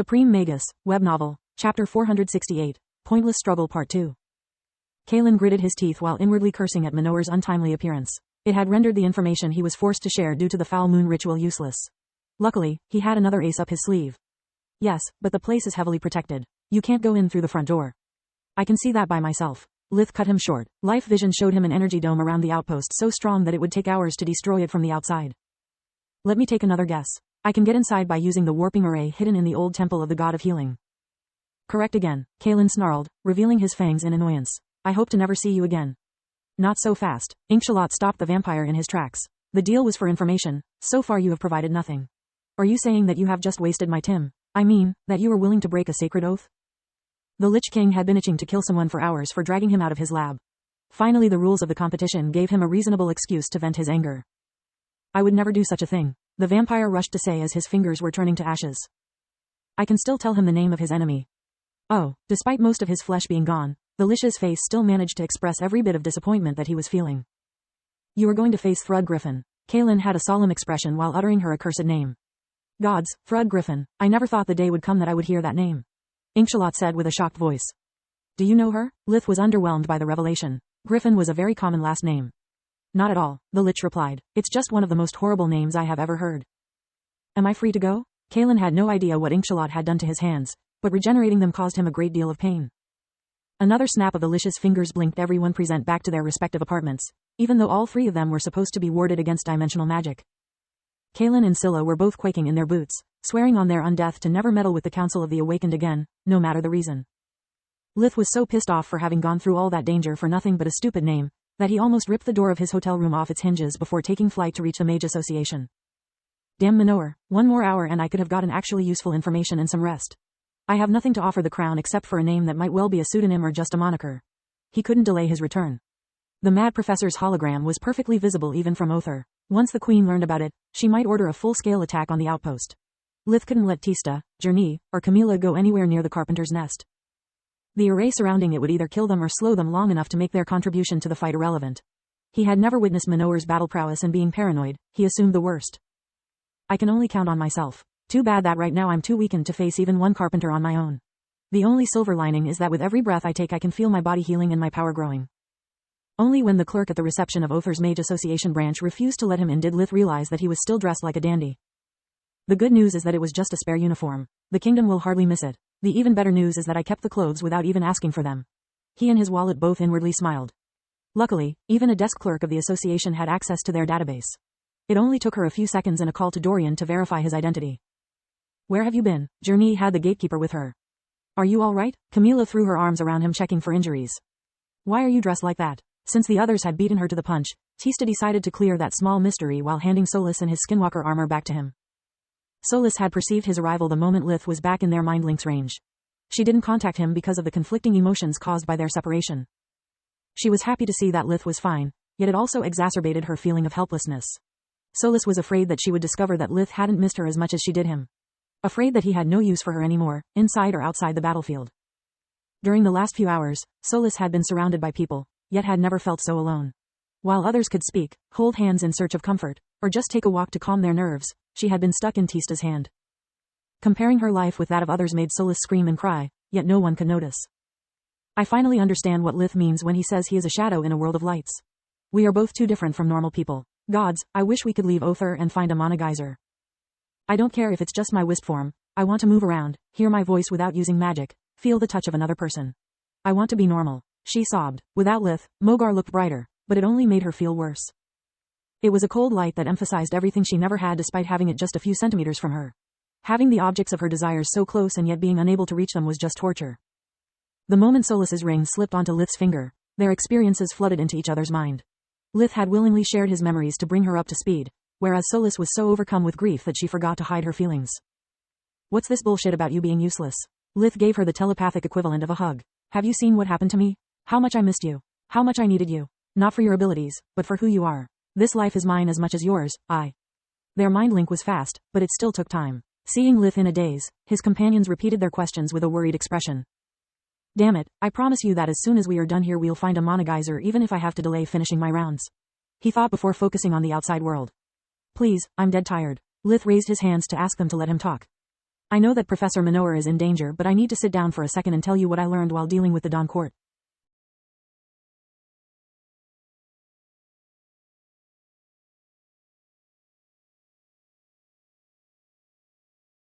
Supreme Magus, Web Novel, Chapter 468, Pointless Struggle Part 2. Kalen gritted his teeth while inwardly cursing at Manoar's untimely appearance. It had rendered the information he was forced to share due to the foul moon ritual useless. Luckily, he had another ace up his sleeve. Yes, but the place is heavily protected. You can't go in through the front door. I can see that by myself. Lith cut him short. Life vision showed him an energy dome around the outpost so strong that it would take hours to destroy it from the outside. Let me take another guess. I can get inside by using the warping array hidden in the old temple of the god of healing. Correct again, Kalen snarled, revealing his fangs in annoyance. I hope to never see you again. Not so fast. Inkshallot stopped the vampire in his tracks. The deal was for information. So far you have provided nothing. Are you saying that you have just wasted my Tim? I mean, that you are willing to break a sacred oath? The Lich King had been itching to kill someone for hours for dragging him out of his lab. Finally the rules of the competition gave him a reasonable excuse to vent his anger. I would never do such a thing, the vampire rushed to say as his fingers were turning to ashes. I can still tell him the name of his enemy. Oh, despite most of his flesh being gone, the Lich's face still managed to express every bit of disappointment that he was feeling. You are going to face Thrud Griffin. Kalen had a solemn expression while uttering her accursed name. Gods, Thrud Griffin, I never thought the day would come that I would hear that name. Inkshallot said with a shocked voice. Do you know her? Lith was underwhelmed by the revelation. Griffin was a very common last name. Not at all, the Lich replied. It's just one of the most horrible names I have ever heard. Am I free to go? Kalen had no idea what Inkshallot had done to his hands, but regenerating them caused him a great deal of pain. Another snap of the Lich's fingers blinked everyone present back to their respective apartments, even though all three of them were supposed to be warded against dimensional magic. Kalen and Scylla were both quaking in their boots, swearing on their undeath to never meddle with the Council of the Awakened again, no matter the reason. Lith was so pissed off for having gone through all that danger for nothing but a stupid name, that he almost ripped the door of his hotel room off its hinges before taking flight to reach the Mage Association. Damn Manoar, one more hour and I could have gotten actually useful information and some rest. I have nothing to offer the crown except for a name that might well be a pseudonym or just a moniker. He couldn't delay his return. The Mad Professor's hologram was perfectly visible even from Othar. Once the Queen learned about it, she might order a full-scale attack on the outpost. Lith couldn't let Tista, Journey, or Camilla go anywhere near the Carpenter's Nest. The array surrounding it would either kill them or slow them long enough to make their contribution to the fight irrelevant. He had never witnessed Manoar's battle prowess and being paranoid, he assumed the worst. I can only count on myself. Too bad that right now I'm too weakened to face even one carpenter on my own. The only silver lining is that with every breath I take I can feel my body healing and my power growing. Only when the clerk at the reception of Othar's Mage Association branch refused to let him in did Lith realize that he was still dressed like a dandy. The good news is that it was just a spare uniform. The kingdom will hardly miss it. The even better news is that I kept the clothes without even asking for them. He and his wallet both inwardly smiled. Luckily, even a desk clerk of the association had access to their database. It only took her a few seconds and a call to Dorian to verify his identity. Where have you been? Journey had the gatekeeper with her. Are you all right? Camilla threw her arms around him checking for injuries. Why are you dressed like that? Since the others had beaten her to the punch, Tista decided to clear that small mystery while handing Solis and his skinwalker armor back to him. Solis had perceived his arrival the moment Lith was back in their mind link's range. She didn't contact him because of the conflicting emotions caused by their separation. She was happy to see that Lith was fine, yet it also exacerbated her feeling of helplessness. Solis was afraid that she would discover that Lith hadn't missed her as much as she did him. Afraid that he had no use for her anymore, inside or outside the battlefield. During the last few hours, Solis had been surrounded by people, yet had never felt so alone. While others could speak, hold hands in search of comfort, or just take a walk to calm their nerves, she had been stuck in Tista's hand. Comparing her life with that of others made Solis scream and cry, yet no one could notice. I finally understand what Lith means when he says he is a shadow in a world of lights. We are both too different from normal people. Gods, I wish we could leave Othar and find a Monogizer. I don't care if it's just my wisp form, I want to move around, hear my voice without using magic, feel the touch of another person. I want to be normal. She sobbed. Without Lith, Mogar looked brighter, but it only made her feel worse. It was a cold light that emphasized everything she never had despite having it just a few centimeters from her. Having the objects of her desires so close and yet being unable to reach them was just torture. The moment Solis's ring slipped onto Lith's finger, their experiences flooded into each other's mind. Lith had willingly shared his memories to bring her up to speed, whereas Solis was so overcome with grief that she forgot to hide her feelings. What's this bullshit about you being useless? Lith gave her the telepathic equivalent of a hug. Have you seen what happened to me? How much I missed you. How much I needed you. Not for your abilities, but for who you are. This life is mine as much as yours, Their mind link was fast, but it still took time. Seeing Lith in a daze, his companions repeated their questions with a worried expression. Damn it, I promise you that as soon as we are done here we'll find a Monogizer even if I have to delay finishing my rounds. He thought before focusing on the outside world. Please, I'm dead tired. Lith raised his hands to ask them to let him talk. I know that Professor Minower is in danger, but I need to sit down for a second and tell you what I learned while dealing with the Dawn Court.